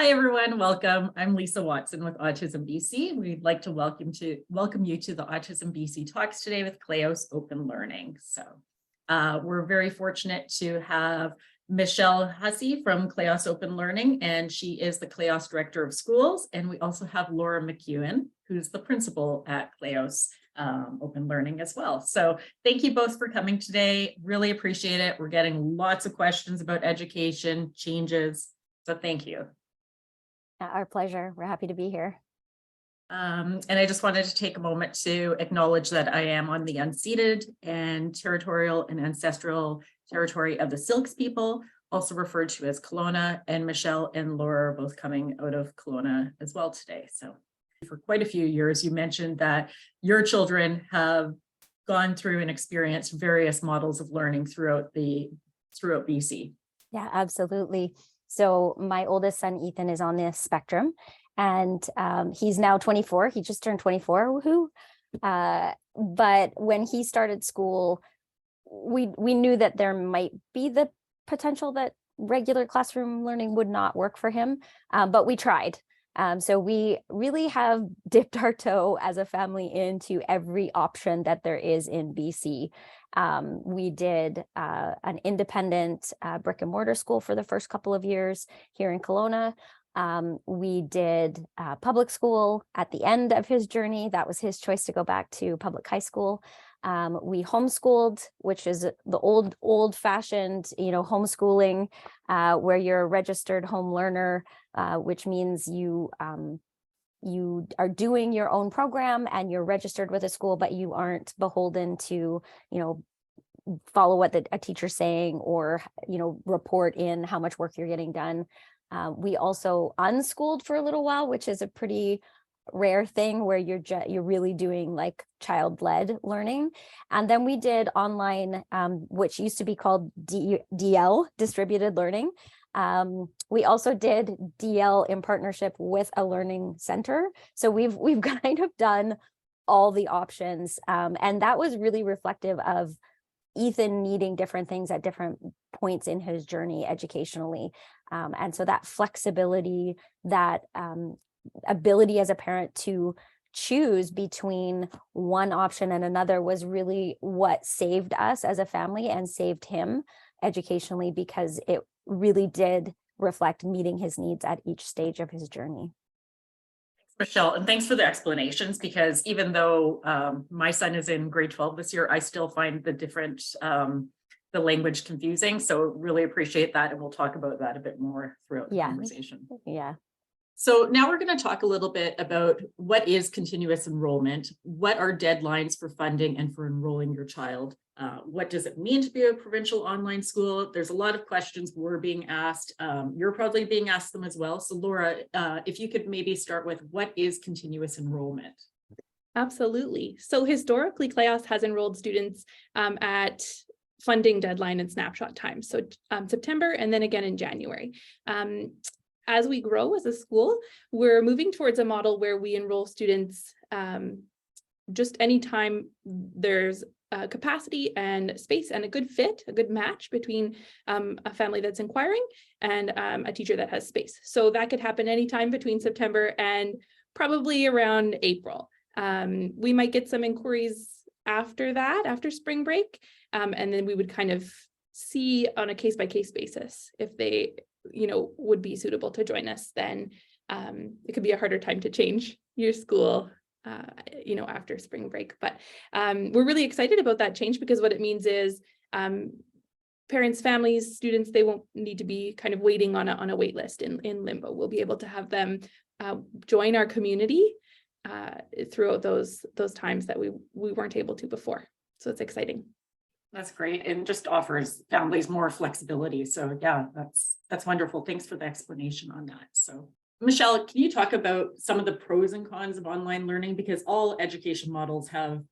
Hi, everyone. Welcome. I'm Lisa Watson with AutismBC. We'd like to welcome you to the AutismBC Talks today with KLEOS Open Learning. So we're very fortunate to have Michelle Hussey from KLEOS Open Learning, and she is the KLEOS Director of Schools. And we also have Laura McEwen, who's the principal at KLEOS Open Learning as well. So thank you both for coming today. Really appreciate it. We're getting lots of questions about education changes. So thank you. Our pleasure. We're happy to be here. And I just wanted to take a moment to acknowledge that I am on the unceded and territorial and ancestral territory of the Silks people, also referred to as Kelowna, and Michelle and Laura are both coming out of Kelowna as well today. So for quite a few years, you mentioned that your children have gone through and experienced various models of learning throughout BC. Yeah, absolutely. So my oldest son, Ethan, is on the spectrum, and he's now 24. He just turned 24, woohoo. But when he started school, we knew that there might be the potential that regular classroom learning would not work for him, but we tried. So we really have dipped our toe as a family into every option that there is in BC. We did an independent brick and mortar school for the first couple of years here in Kelowna. We did public school at the end of his journey. That was his choice to go back to public high school. We homeschooled, which is the old-fashioned, homeschooling, where you're a registered home learner, which means you are doing your own program and you're registered with a school, but you aren't beholden to, follow what a teacher's saying or, report in how much work you're getting done. We also unschooled for a little while, which is a pretty rare thing where you're really doing like child-led learning. And then we did online, which used to be called DL, distributed learning. We also did DL in partnership with a learning center. So we've kind of done all the options. And that was really reflective of Ethan needing different things at different points in his journey educationally. And so that flexibility, that ability as a parent to choose between one option and another was really what saved us as a family and saved him educationally, because it really did reflect meeting his needs at each stage of his journey. Thanks, Michelle, and thanks for the explanations, because even though my son is in grade 12 this year, I still find the language confusing. So really appreciate that. And we'll talk about that a bit more throughout the conversation. Yeah. So now we're going to talk a little bit about what is continuous enrollment, what are deadlines for funding and for enrolling your child. What does it mean to be a provincial online school? There's a lot of questions we're being asked. You're probably being asked them as well. So Laura, if you could maybe start with what is continuous enrollment? Absolutely. So historically, KLEOS has enrolled students at funding deadline and snapshot time. So September and then again in January. As we grow as a school, we're moving towards a model where we enroll students just anytime there's capacity and space and a good fit, a good match between a family that's inquiring and a teacher that has space. So that could happen anytime between September and probably around April. We might get some inquiries after that, after spring break, and then we would kind of see on a case-by-case basis if they would be suitable to join us. Then it could be a harder time to change your school after spring break. But we're really excited about that change, because what it means is parents, families, students, they won't need to be kind of waiting on a wait list in limbo. We'll be able to have them join our community throughout those times that we weren't able to before. So it's exciting. That's great, and just offers families more flexibility. So yeah, that's wonderful. Thanks for the explanation on that. So Michelle, can you talk about some of the pros and cons of online learning? Because all education models have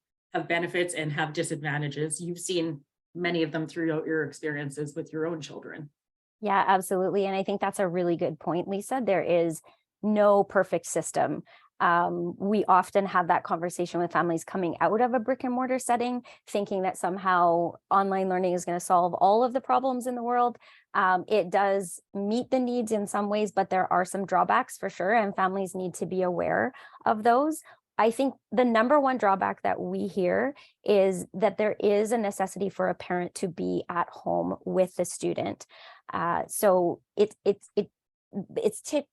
benefits and have disadvantages. You've seen many of them throughout your experiences with your own children. Yeah, absolutely. And I think that's a really good point, Lisa. There is no perfect system. We often have that conversation with families coming out of a brick and mortar setting, thinking that somehow online learning is going to solve all of the problems in the world. It does meet the needs in some ways, but there are some drawbacks for sure, and families need to be aware of those. I think the number one drawback that we hear is that there is a necessity for a parent to be at home with the student. So it's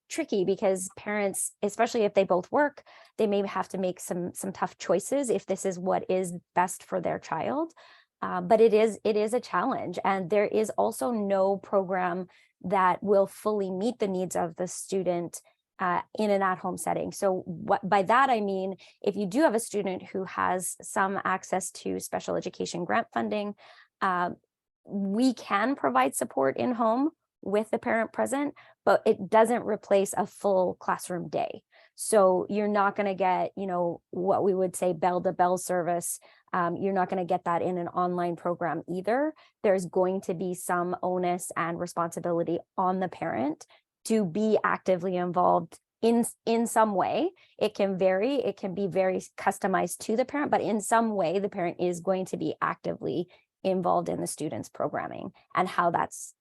tricky because parents, especially if they both work, they may have to make some tough choices if this is what is best for their child. But it is a challenge, and there is also no program that will fully meet the needs of the student in an at-home setting. So by that I mean, if you do have a student who has some access to special education grant funding, we can provide support in home with the parent present, but it doesn't replace a full classroom day. So you're not going to get, what we would say bell-to-bell service. You're not going to get that in an online program either. There's going to be some onus and responsibility on the parent to be actively involved in some way. It can vary. It can be very customized to the parent, but in some way, the parent is going to be actively involved in the student's programming and how that's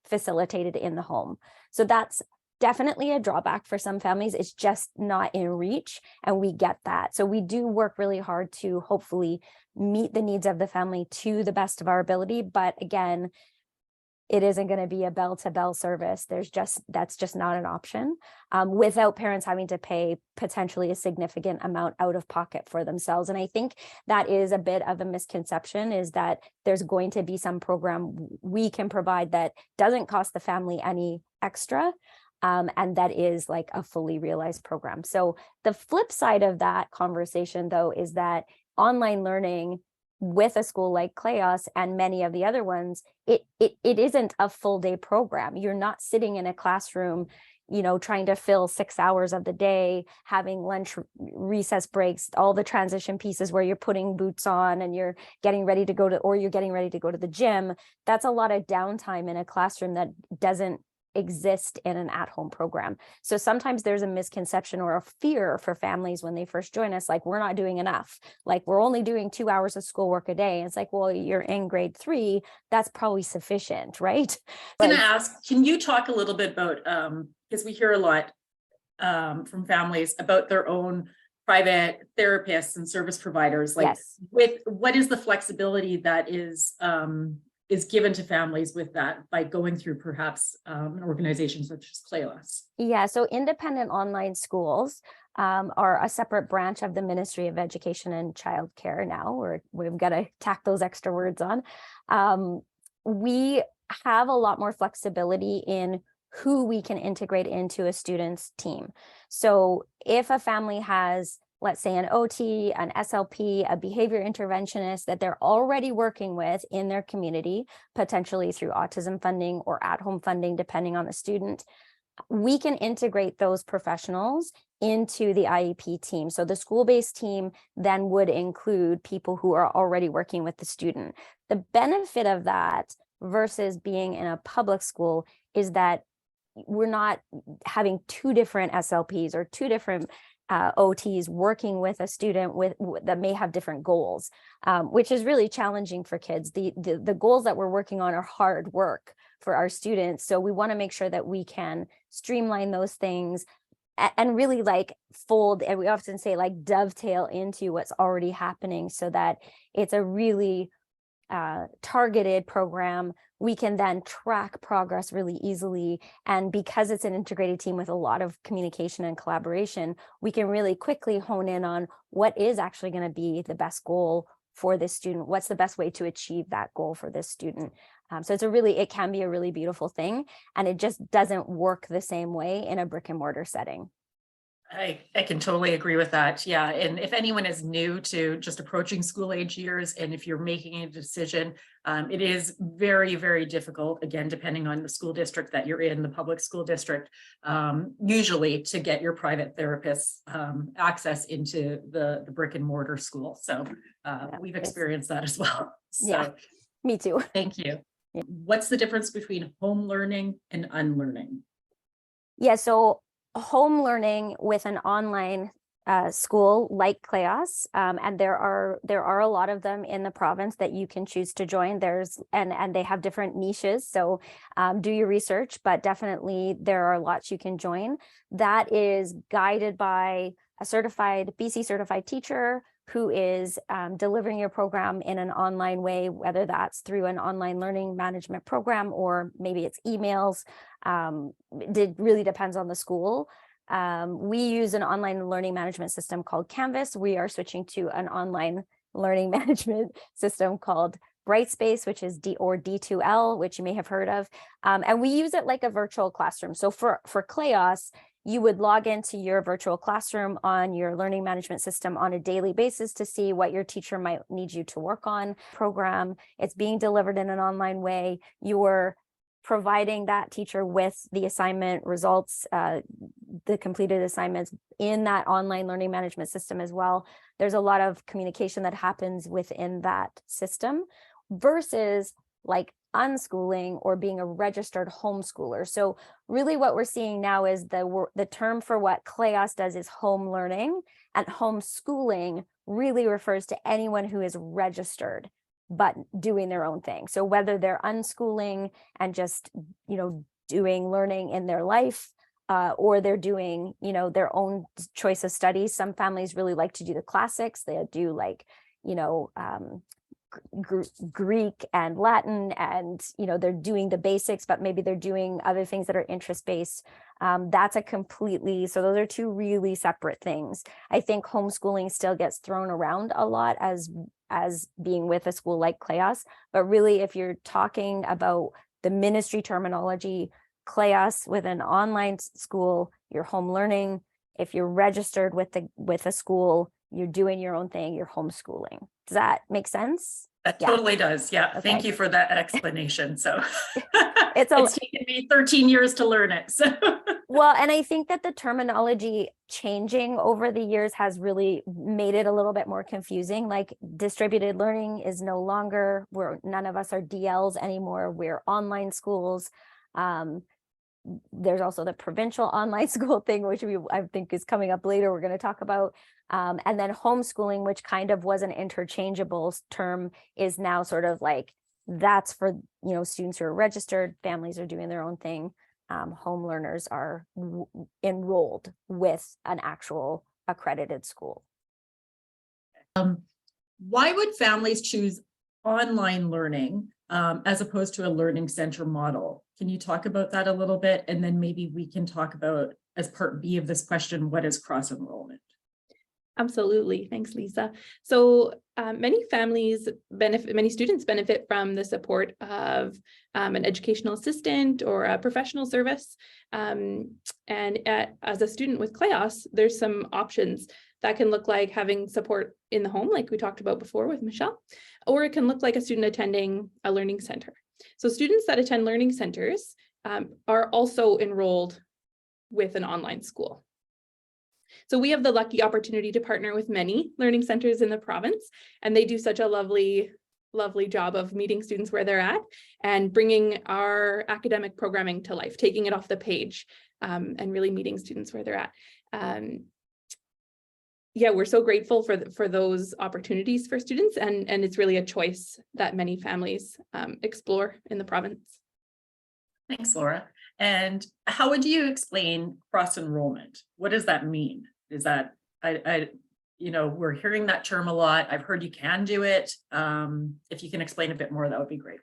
facilitated in the home. So that's definitely a drawback for some families. It's just not in reach, and we get that. So we do work really hard to hopefully meet the needs of the family to the best of our ability. But again, it isn't going to be a bell-to-bell service. That's just not an option without parents having to pay potentially a significant amount out of pocket for themselves. And I think that is a bit of a misconception, is that there's going to be some program we can provide that doesn't cost the family any extra. And that is like a fully realized program. So the flip side of that conversation, though, is that online learning with a school like KLEOS and many of the other ones, it isn't a full day program. You're not sitting in a classroom, trying to fill 6 hours of the day, having lunch, recess breaks, all the transition pieces where you're putting boots on and you're getting ready to go to the gym. That's a lot of downtime in a classroom that doesn't exist in an at-home program. So sometimes there's a misconception or a fear for families when they first join us, like, we're not doing enough, like we're only doing 2 hours of schoolwork a day. And it's like, well, you're in grade 3, that's probably sufficient, right? I'm going to ask, can you talk a little bit about, because we hear a lot from families about their own private therapists and service providers, like Yes. with what is the flexibility that is given to families with that by going through perhaps an organization such as KLEOS? Yeah, so independent online schools are a separate branch of the Ministry of Education and Childcare now, we've got to tack those extra words on. We have a lot more flexibility in who we can integrate into a student's team. So if a family has, let's say, an OT, an SLP, a behavior interventionist that they're already working with in their community, potentially through autism funding or at-home funding, depending on the student, we can integrate those professionals into the IEP team. So the school-based team then would include people who are already working with the student. The benefit of that versus being in a public school is that we're not having 2 different SLPs or 2 different OTs working with a student that may have different goals, which is really challenging for kids. The goals that we're working on are hard work for our students. So we want to make sure that we can streamline those things and really fold, and we often say dovetail into what's already happening so that it's a really targeted program. We can then track progress really easily. And because it's an integrated team with a lot of communication and collaboration, we can really quickly hone in on what is actually going to be the best goal for this student. What's the best way to achieve that goal for this student? So it can be a really beautiful thing, and it just doesn't work the same way in a brick and mortar setting. I can totally agree with that. Yeah. And if anyone is new to just approaching school age years, and if you're making a decision, it is very, very difficult, again, depending on the school district that you're in, the public school district, usually to get your private therapists access into the brick and mortar school. So we've experienced that as well. So, yeah, me too. Thank you. What's the difference between home learning and unlearning? Yeah, so home learning with an online school like KLEOS, and there are a lot of them in the province that you can choose to join. And they have different niches, so do your research, but definitely there are lots you can join. That is guided by a BC certified teacher who is delivering your program in an online way, whether that's through an online learning management program or maybe it's emails. It really depends on the school. We use an online learning management system called Canvas. We are switching to an online learning management system called Brightspace, which is D2L, which you may have heard of. And we use it like a virtual classroom. So for KLEOS, you would log into your virtual classroom on your learning management system on a daily basis to see what your teacher might need you to work on. Program, it's being delivered in an online way. You're providing that teacher with the assignment results, the completed assignments in that online learning management system as well. There's a lot of communication that happens within that system versus like unschooling or being a registered homeschooler. So really what we're seeing now is the term for what KLEOS does is home learning, and homeschooling really refers to anyone who is registered but doing their own thing. So whether they're unschooling and just, doing learning in their life, or they're doing, their own choice of studies. Some families really like to do the classics. They do like, Greek and Latin, and they're doing the basics, but maybe they're doing other things that are interest-based. That's so those are two really separate things. I think homeschooling still gets thrown around a lot as being with a school like KLEOS, but really if you're talking about the ministry terminology, KLEOS with an online school, you're home learning. If you're registered with a school, you're doing your own thing, you're homeschooling. Does that make sense? That totally does. Yeah. Okay. Thank you for that explanation. So it's taken me 13 years to learn it. So well, and I think that the terminology changing over the years has really made it a little bit more confusing. Like distributed learning is no longer, none of us are DLs anymore. We're online schools. There's also the provincial online school thing, which I think is coming up later. We're going to talk about. And then homeschooling, which kind of was an interchangeable term, is now sort of like that's for students who are registered, families are doing their own thing. Home learners are enrolled with an actual accredited school. Why would families choose online learning as opposed to a learning center model? Can you talk about that a little bit? And then maybe we can talk about, as part B of this question, what is cross-enrollment? Absolutely. Thanks, Lisa. So many students benefit from the support of an educational assistant or a professional service. As a student with KLEOS, there's some options that can look like having support in the home, like we talked about before with Michelle, or it can look like a student attending a learning center. So students that attend learning centers are also enrolled with an online school. So we have the lucky opportunity to partner with many learning centers in the province, and they do such a lovely job of meeting students where they're at and bringing our academic programming to life, taking it off the page, and really meeting students where they're at. Yeah, we're so grateful for those opportunities for students, and it's really a choice that many families explore in the province. Thanks, Laura. And how would you explain cross-enrollment? What does that mean? Is that, we're hearing that term a lot. I've heard you can do it. If you can explain a bit more, that would be great.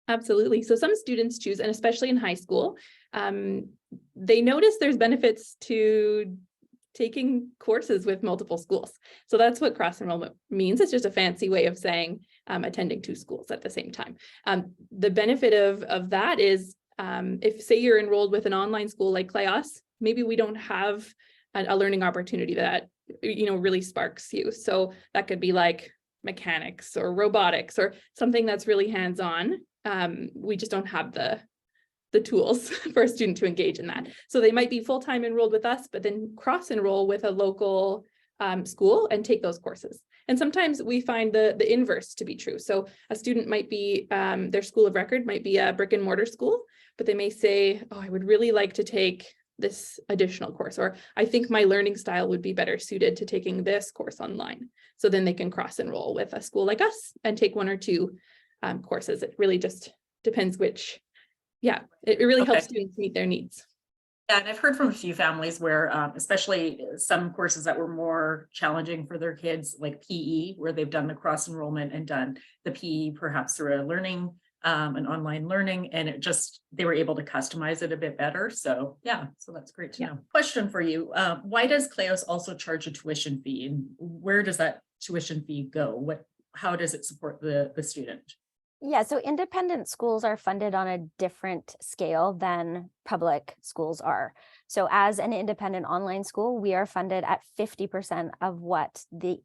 Absolutely. So some students choose, and especially in high school, they notice there's benefits to taking courses with multiple schools. So that's what cross-enrollment means. It's just a fancy way of saying attending two schools at the same time. The benefit of that is if, say, you're enrolled with an online school like KLEOS, maybe we don't have a learning opportunity that really sparks you. So that could be like mechanics or robotics or something that's really hands-on. We just don't have the tools for a student to engage in that. So they might be full-time enrolled with us, but then cross-enroll with a local school and take those courses. And sometimes we find the inverse to be true. So a student might be, their school of record might be a brick and mortar school, but they may say, oh, I would really like to take this additional course, or I think my learning style would be better suited to taking this course online. So then they can cross enroll with a school like us and take one or two courses. It really just depends which, it really helps students meet their needs. Yeah, and I've heard from a few families where, especially some courses that were more challenging for their kids, like PE, where they've done the cross enrollment and done the PE perhaps through an online learning, and they were able to customize it a bit better. So yeah, so that's great to know. Question for you: why does KLEOS also charge a tuition fee, and where does that tuition fee go? How does it support the student? Yeah, so independent schools are funded on a different scale than public schools are. So as an independent online school, we are funded at 50% of what the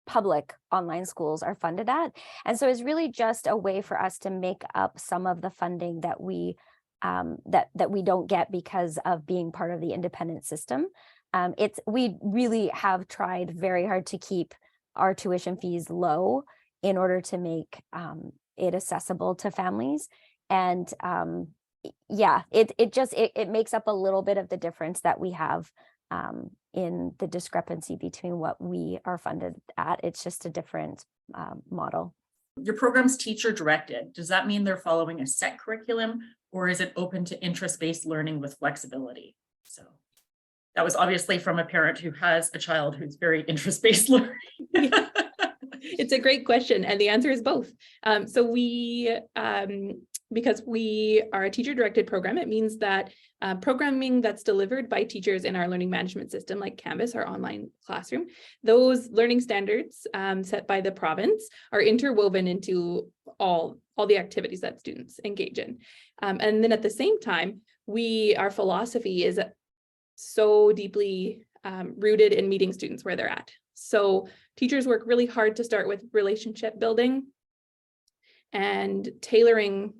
public online schools are funded at. And so it's really just a way for us to make up some of the funding that we don't get because of being part of the independent system. We really have tried very hard to keep our tuition fees low in order to make it accessible to families. And it makes up a little bit of the difference that we have in the discrepancy between what we are funded at. It's just a different model. Your program's teacher directed. Does that mean they're following a set curriculum, or is it open to interest-based learning with flexibility? So that was obviously from a parent who has a child who's very interest-based learning. It's a great question, and the answer is both. So we, because we are a teacher-directed program, it means that programming that's delivered by teachers in our learning management system, like Canvas, our online classroom, those learning standards set by the province are interwoven into all the activities that students engage in. And then at the same time, our philosophy is so deeply rooted in meeting students where they're at. So teachers work really hard to start with relationship building and tailoring,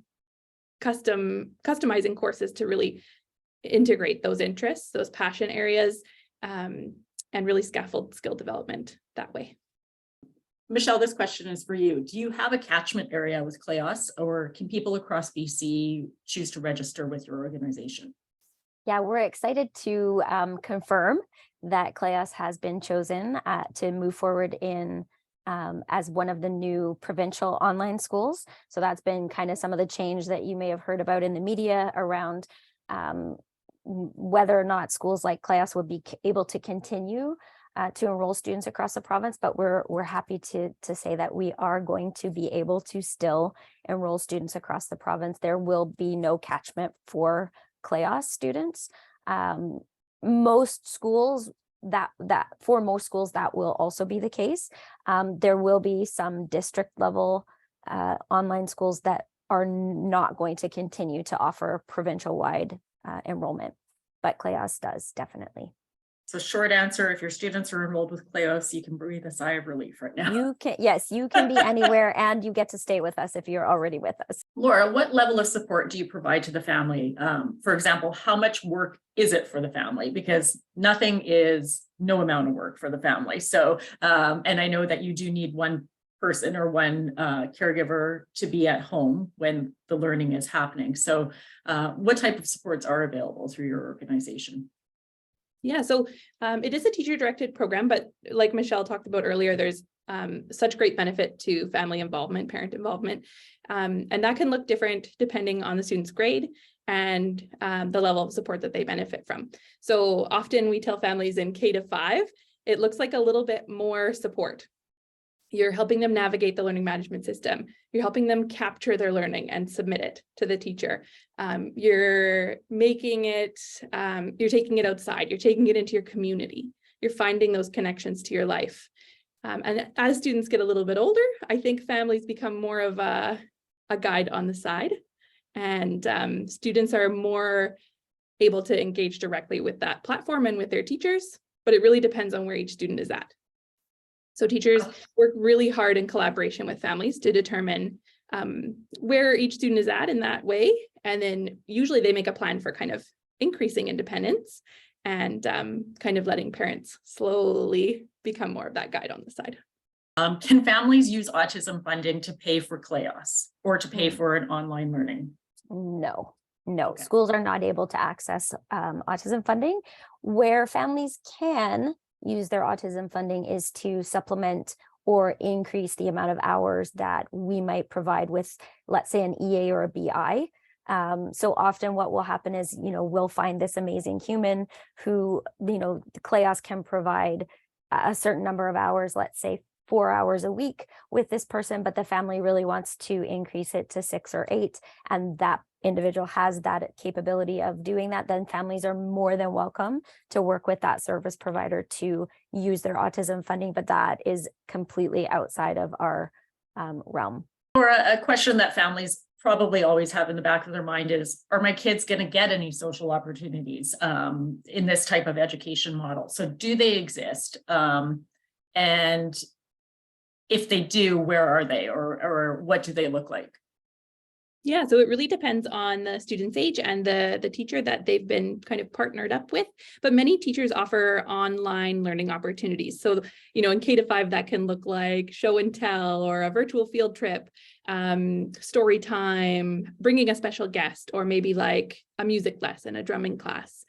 customizing courses to really integrate those interests, those passion areas, and really scaffold skill development that way. Michelle, this question is for you. Do you have a catchment area with KLEOS, or can people across BC choose to register with your organization? Yeah, we're excited to confirm that KLEOS has been chosen to move forward in as one of the new provincial online schools. So that's been kind of some of the change that you may have heard about in the media around whether or not schools like KLEOS would be able to continue to enroll students across the province. But we're happy to say that we are going to be able to still enroll students across the province. There will be no catchment for KLEOS students. Most schools that will also be the case. There will be some district level online schools that are not going to continue to offer provincial wide enrollment, but KLEOS does definitely. So short answer, if your students are enrolled with KLEOS, you can breathe a sigh of relief right now. You can be anywhere, and you get to stay with us if you're already with us. Laura, what level of support do you provide to the family? For example, how much work is it for the family? Because nothing is no amount of work for the family. So, and I know that you do need one person or one caregiver to be at home when the learning is happening. So what type of supports are available through your organization? Yeah, so it is a teacher-directed program, but like Michelle talked about earlier, there's such great benefit to family involvement, parent involvement, and that can look different depending on the student's grade and the level of support that they benefit from. So often we tell families in K to 5, it looks like a little bit more support. You're helping them navigate the learning management system. You're helping them capture their learning and submit it to the teacher. You're making it, you're taking it outside. You're taking it into your community. You're finding those connections to your life. And as students get a little bit older, I think families become more of a guide on the side, and students are more able to engage directly with that platform and with their teachers, but it really depends on where each student is at. So teachers work really hard in collaboration with families to determine where each student is at in that way. And then usually they make a plan for kind of increasing independence and kind of letting parents slowly become more of that guide on the side. Can families use autism funding to pay for KLEOS or to pay for an online learning? No. No, Okay. schools are not able to access autism funding. Where families can use their autism funding is to supplement or increase the amount of hours that we might provide with, let's say, an EA or a BI. So often what will happen is, we'll find this amazing human who, the KLEOS can provide a certain number of hours, let's say 4 hours a week with this person, but the family really wants to increase it to 6 or 8, and that individual has that capability of doing that, then families are more than welcome to work with that service provider to use their autism funding, but that is completely outside of our realm. Or a question that families probably always have in the back of their mind is, are my kids going to get any social opportunities in this type of education model? So do they exist? And if they do, where are they, or what do they look like? Yeah, so it really depends on the student's age and the teacher that they've been kind of partnered up with. But many teachers offer online learning opportunities. So, in K-5, that can look like show and tell or a virtual field trip, story time, bringing a special guest, or maybe like a music lesson, a drumming class.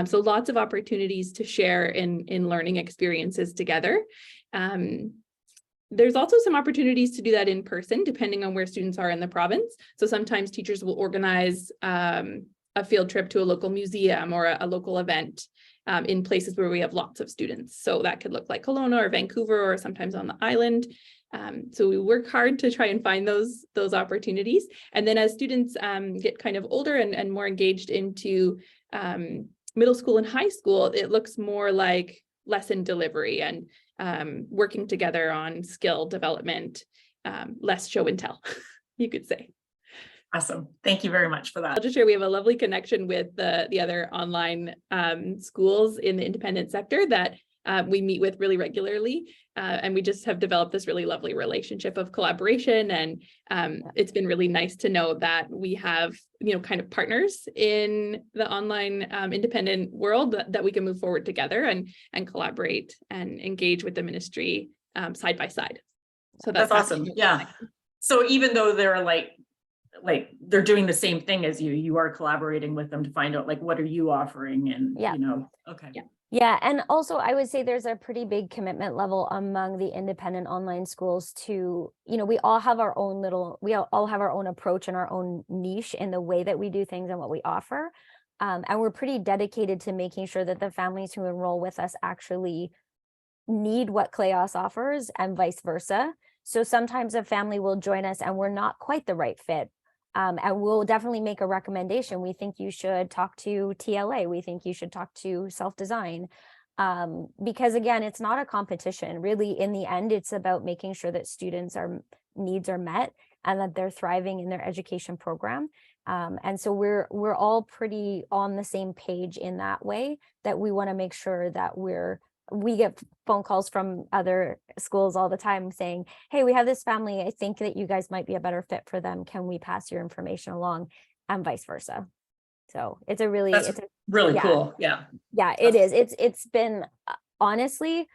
So lots of opportunities to share in learning experiences together. There's also some opportunities to do that in person, depending on where students are in the province. So sometimes teachers will organize a field trip to a local museum or a local event in places where we have lots of students. So that could look like Kelowna or Vancouver, or sometimes on the island. So we work hard to try and find those opportunities. And then as students get kind of older and more engaged into middle school and high school, it looks more like lesson delivery and working together on skill development, less show and tell, you could say. Awesome. Thank you very much for that. I'll just share, we have a lovely connection with the other online schools in the independent sector that we meet with really regularly. And we just have developed this really lovely relationship of collaboration. And it's been really nice to know that we have, kind of partners in the online independent world that we can move forward together and collaborate and engage with the ministry side by side. So that's awesome. Yeah. So even though they're like they're doing the same thing as you are collaborating with them to find out what are you offering, and okay. Yeah, and also I would say there's a pretty big commitment level among the independent online schools to, we all have our own approach and our own niche in the way that we do things and what we offer. And we're pretty dedicated to making sure that the families who enroll with us actually need what KLEOS offers and vice versa. So sometimes a family will join us and we're not quite the right fit. And we'll definitely make a recommendation. We think you should talk to TLA. We think you should talk to self-design. Because again, it's not a competition. Really, in the end, it's about making sure that students' needs are met and that they're thriving in their education program. And so we're all pretty on the same page in that way, that we want to make sure that we get phone calls from other schools all the time saying, hey, we have this family. I think that you guys might be a better fit for them. Can we pass your information along? And vice versa. So it's really cool. Yeah. Yeah, it is. It's been honestly,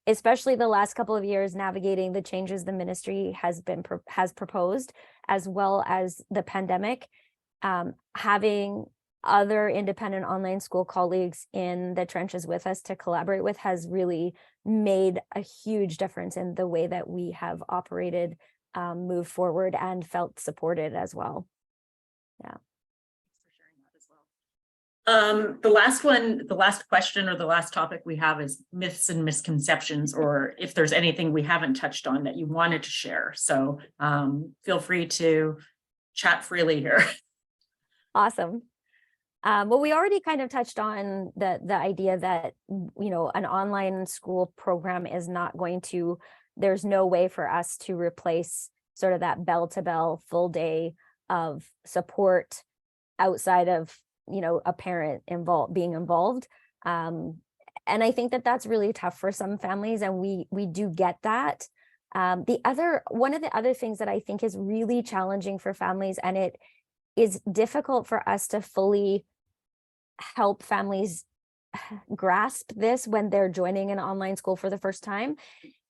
especially the last couple of years, navigating the changes the ministry has proposed, as well as the pandemic, having other independent online school colleagues in the trenches with us to collaborate with has really made a huge difference in the way that we have operated, moved forward, and felt supported as well. Yeah. Thanks for sharing that as well. The last question or the last topic we have is myths and misconceptions, or if there's anything we haven't touched on that you wanted to share. So feel free to chat freely here. Awesome. Well, we already kind of touched on the idea that, an online school program is not going to, there's no way for us to replace sort of that bell-to-bell full day of support outside of, a parent being involved. And I think that that's really tough for some families, and we do get that. One of the other things that I think is really challenging for families, and it is difficult for us to fully help families grasp this when they're joining an online school for the first time,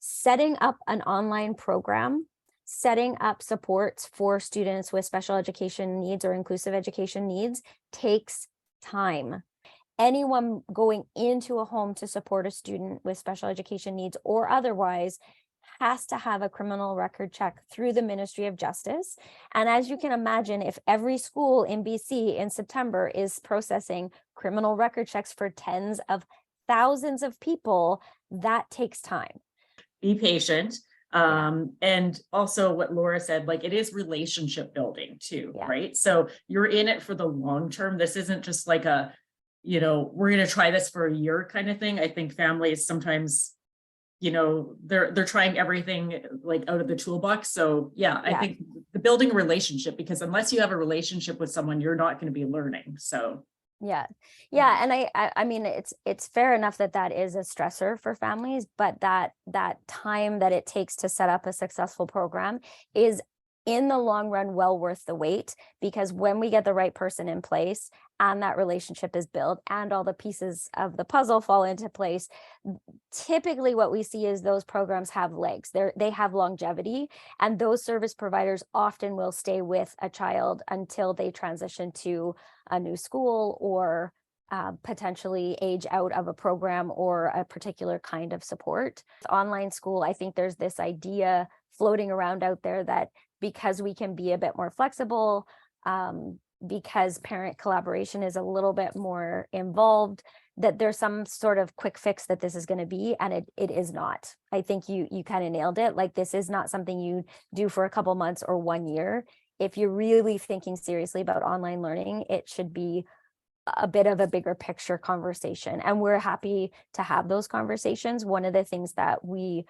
setting up an online program setting up supports for students with special education needs or inclusive education needs takes time. Anyone going into a home to support a student with special education needs or otherwise has to have a criminal record check through the Ministry of Justice. And as you can imagine, if every school in BC in September is processing criminal record checks for tens of thousands of people, that takes time. Be patient. And also what Laura said, like, it is relationship building too, right? So you're in it for the long term. This isn't just like a, you know, we're going to try this for a year kind of thing. I think families sometimes, you know, they're trying everything like out of the toolbox. So I think the building a relationship, because unless you have a relationship with someone, you're not going to be learning. So and I mean, it's fair enough that is a stressor for families, but that time that it takes to set up a successful program is in the long run well worth the wait, because when we get the right person in place and that relationship is built and all the pieces of the puzzle fall into place, typically what we see is those programs have legs. They have longevity, and those service providers often will stay with a child until they transition to a new school or potentially age out of a program or a particular kind of support. Online school, I think there's this idea floating around out there that because we can be a bit more flexible, because parent collaboration is a little bit more involved, that there's some sort of quick fix that this is going to be, and it is not. I think you kind of nailed it. Like, this is not something you do for a couple months or 1 year. If you're really thinking seriously about online learning, it should be a bit of a bigger picture conversation, and we're happy to have those conversations. One of the things that we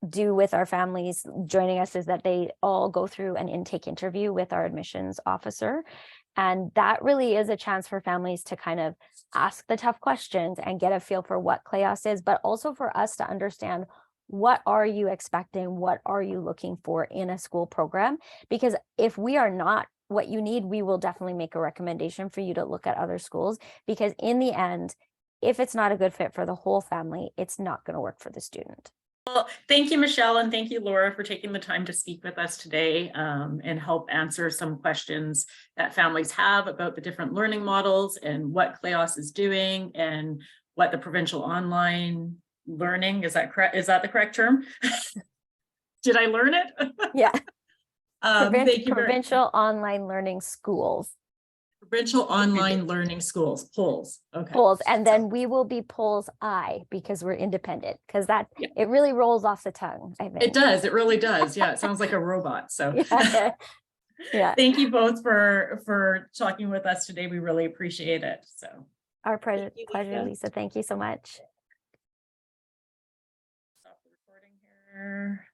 do with our families joining us is that they all go through an intake interview with our admissions officer. And that really is a chance for families to kind of ask the tough questions and get a feel for what KLEOS is, but also for us to understand, what are you expecting? What are you looking for in a school program? Because if we are not what you need, we will definitely make a recommendation for you to look at other schools, because in the end, if it's not a good fit for the whole family, it's not going to work for the student. Well, thank you, Michelle, and thank you, Laura, for taking the time to speak with us today and help answer some questions that families have about the different learning models and what KLEOS is doing and what the Provincial Online Learning, is that correct? Is that the correct term? Did I learn it? Yeah. Thank you. Provincial Online Learning Schools. Provincial Online Learning Schools, POLS. Okay. POLS, and then we will be POLS I, because we're independent, because it really rolls off the tongue, I think. It does. It really does. Yeah, it sounds like a robot. So yeah. Thank you both for talking with us today. We really appreciate it. So our pleasure, Lisa. Thank you so much. Stop the recording here.